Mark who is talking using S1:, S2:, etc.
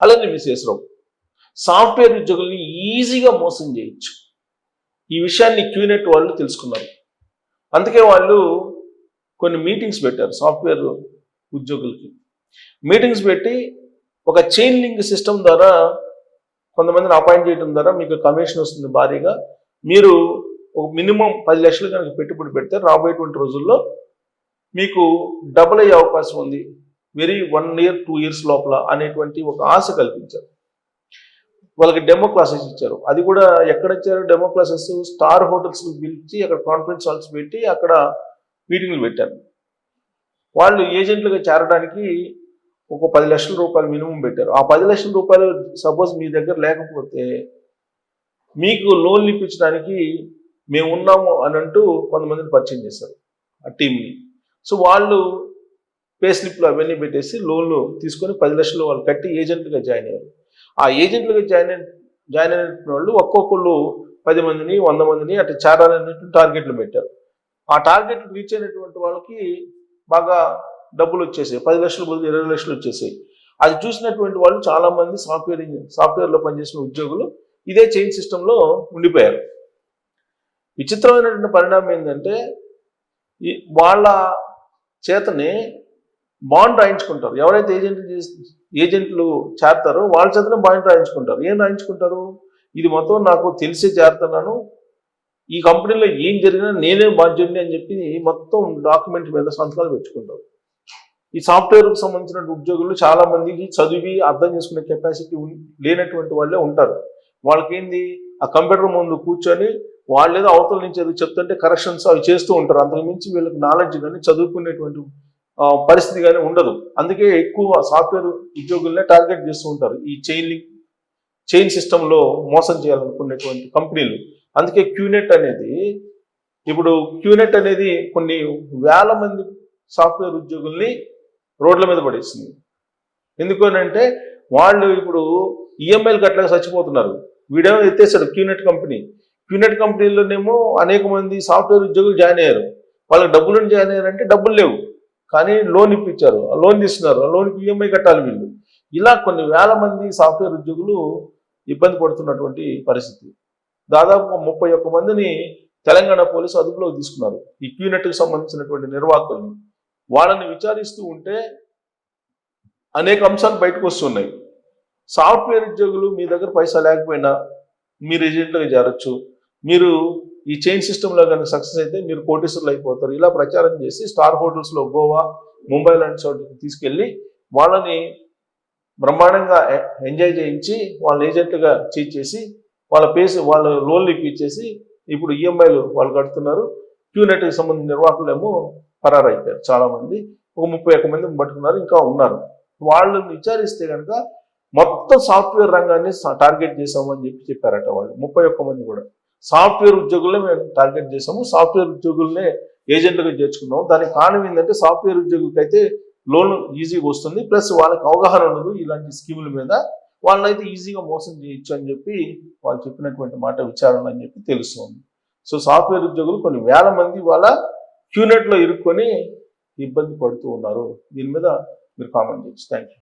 S1: అలానే విశ్వేశ్వరరావు సాఫ్ట్వేర్ ఉద్యోగుల్ని ఈజీగా మోసం చేయొచ్చు. ఈ విషయాన్ని క్యూనెట్ వాళ్ళు తెలుసుకున్నారు. అందుకే వాళ్ళు కొన్ని మీటింగ్స్ పెట్టారు సాఫ్ట్వేర్ ఉద్యోగులకి. మీటింగ్స్ పెట్టి ఒక చైన్ లింక్ సిస్టమ్ ద్వారా కొంతమందిని అపాయింట్ చేయడం ద్వారా మీకు కమిషన్ వస్తుంది భారీగా. మీరు ఒక మినిమం 10 లక్షలు కనుక పెట్టుబడి పెడితే రాబోయేటువంటి రోజుల్లో మీకు డబుల్ అయ్యే అవకాశం ఉంది, వెరీ 1 ఇయర్ 2 ఇయర్స్ లోపల అనేటువంటి ఒక ఆశ కల్పించారు. వాళ్ళకి డెమో క్లాసెస్ ఇచ్చారు. అది కూడా ఎక్కడ ఇచ్చారు డెమో క్లాసెస్? స్టార్ హోటల్స్ పిలిచి అక్కడ కాన్ఫరెన్స్ హాల్స్ పెట్టి అక్కడ మీటింగ్లు పెట్టారు. వాళ్ళు ఏజెంట్లుగా చేరడానికి ఒక 10 లక్షల రూపాయలు మినిమం పెట్టారు. ఆ 10 లక్షల రూపాయలు సపోజ్ మీ దగ్గర లేకపోతే మీకు లోన్లు ఇప్పించడానికి మేము ఉన్నాము అని అంటూ కొంతమందిని పరిచయం చేశారు ఆ టీంని. సో వాళ్ళు పే స్లిప్లు అవన్నీ పెట్టేసి లోన్లు తీసుకొని 10 లక్షలు వాళ్ళు కట్టి ఏజెంట్లుగా జాయిన్ అయ్యారు. ఆ ఏజెంట్లుగా జాయిన్ అయిన వాళ్ళు ఒక్కొక్కళ్ళు 10 మందిని 100 మందిని అట్లా చేరాలనేటువంటి టార్గెట్లు పెట్టారు. ఆ టార్గెట్లు రీచ్ అయినటువంటి వాళ్ళకి బాగా డబ్బులు వచ్చేసాయి. 10 లక్షలు బదులు 20 లక్షలు వచ్చేసాయి. అది చూసినటువంటి వాళ్ళు చాలా మంది సాఫ్ట్వేర్లో పనిచేసిన ఉద్యోగులు ఇదే చైన్ సిస్టంలో ఉండిపోయారు. విచిత్రమైనటువంటి పరిణామం ఏంటంటే వాళ్ళ చేతనే బాండ్ రాయించుకుంటారు. ఎవరైతే ఏజెంట్లు చేరతారో వాళ్ళ చేతనే బాండ్ రాయించుకుంటారు. ఏం రాయించుకుంటారు? ఇది మొత్తం నాకు తెలిసే చేరుతున్నాను, ఈ కంపెనీలో ఏం జరిగినా నేనే బాధ్యుడిని అని చెప్పి మొత్తం డాక్యుమెంట్ మీద సంతకాలు పెట్టుకుంటారు. ఈ సాఫ్ట్వేర్కి సంబంధించిన ఉద్యోగులు చాలా మందికి చదివి అర్థం చేసుకునే కెపాసిటీ లేనటువంటి వాళ్ళే ఉంటారు. వాళ్ళకేంది ఆ కంప్యూటర్ ముందు కూర్చొని వాళ్ళు ఏదో అవతల నుంచి ఏదో చెప్తుంటే కరెక్షన్స్ అవి చేస్తూ ఉంటారు. అంతకు మించి వీళ్ళకి నాలెడ్జ్ కానీ చదువుకునేటువంటి పరిస్థితి కానీ ఉండదు. అందుకే ఎక్కువ సాఫ్ట్వేర్ ఉద్యోగులనే టార్గెట్ చేస్తూ ఉంటారు ఈ చైన్ సిస్టంలో మోసం చేయాలనుకునేటువంటి కంపెనీలు. అందుకే క్యూనెట్ అనేది కొన్ని వేల మంది సాఫ్ట్వేర్ ఉద్యోగుల్ని రోడ్ల మీద పడేస్తుంది. ఎందుకనంటే వాళ్ళు ఇప్పుడు ఈఎంఐలు కట్టలేక చచ్చిపోతున్నారు. వీడేమో ఎత్తేసాడు క్యూనెట్ కంపెనీలోనేమో అనేక మంది సాఫ్ట్వేర్ ఉద్యోగులు జాయిన్ అయ్యారు. వాళ్ళకి డబ్బులు జాయిన్ అయ్యారంటే డబ్బులు లేవు, కానీ లోన్ ఇప్పించారు, ఆ లోన్ తీస్తున్నారు, ఆ లోన్కి ఈఎంఐ కట్టాలి వీళ్ళు. ఇలా కొన్ని వేల మంది సాఫ్ట్వేర్ ఉద్యోగులు ఇబ్బంది పడుతున్నటువంటి పరిస్థితి. దాదాపు 31 మందిని తెలంగాణ పోలీసు అదుపులోకి తీసుకున్నారు ఈ క్యూనెట్కి సంబంధించినటువంటి నిర్వాహకుల్ని. వాళ్ళని విచారిస్తూ ఉంటే అనేక అంశాలు బయటకు వస్తున్నాయి. సాఫ్ట్వేర్ ఉద్యోగులు మీ దగ్గర పైసా లేకపోయినా మీరు ఏజెంట్లుగా చేరొచ్చు, మీరు ఈ చైన్ సిస్టంలో కనుక సక్సెస్ అయితే మీరు కోటీశ్వరులు అయిపోతారు, ఇలా ప్రచారం చేసి స్టార్ హోటల్స్లో గోవా, ముంబై లాంటి చోట్లకి తీసుకెళ్ళి వాళ్ళని బ్రహ్మాండంగా ఎంజాయ్ చేయించి వాళ్ళని ఏజెంట్లుగా చేసి వాళ్ళ లోన్లు ఇప్పించేసి ఇప్పుడు ఈఎంఐలు వాళ్ళు కడుతున్నారు. క్యూనెట్కి సంబంధించిన నిర్వాహకులు ఏమో పరారైపోయారు. చాలా మంది ఒక 31 మంది పట్టుకున్నారు, ఇంకా ఉన్నారు. వాళ్ళని విచారిస్తే కనుక మొత్తం సాఫ్ట్వేర్ రంగాన్ని టార్గెట్ చేసామని చెప్పారట వాళ్ళు. 31 మంది కూడా సాఫ్ట్వేర్ ఉద్యోగులనే మేము టార్గెట్ చేసాము, సాఫ్ట్వేర్ ఉద్యోగులనే ఏజెంట్లుగా చేర్చుకున్నాము. దానికి కారణం ఏంటంటే సాఫ్ట్వేర్ ఉద్యోగులకి అయితే లోన్ ఈజీగా వస్తుంది, ప్లస్ వాళ్ళకి అవగాహన ఉండదు ఇలాంటి స్కీముల మీద, వాళ్ళనైతే ఈజీగా మోసం చేయొచ్చు అని చెప్పి వాళ్ళు చెప్పినటువంటి మాట విచారణ అని చెప్పి తెలుస్తుంది. సో సాఫ్ట్వేర్ ఉద్యోగులు కొన్ని వేల మంది వాళ్ళ క్యూనెట్లో ఇరుక్కొని ఇబ్బంది పడుతూ ఉన్నారు. దీని మీద మీరు కామెంట్ చేయొచ్చు. Thank you.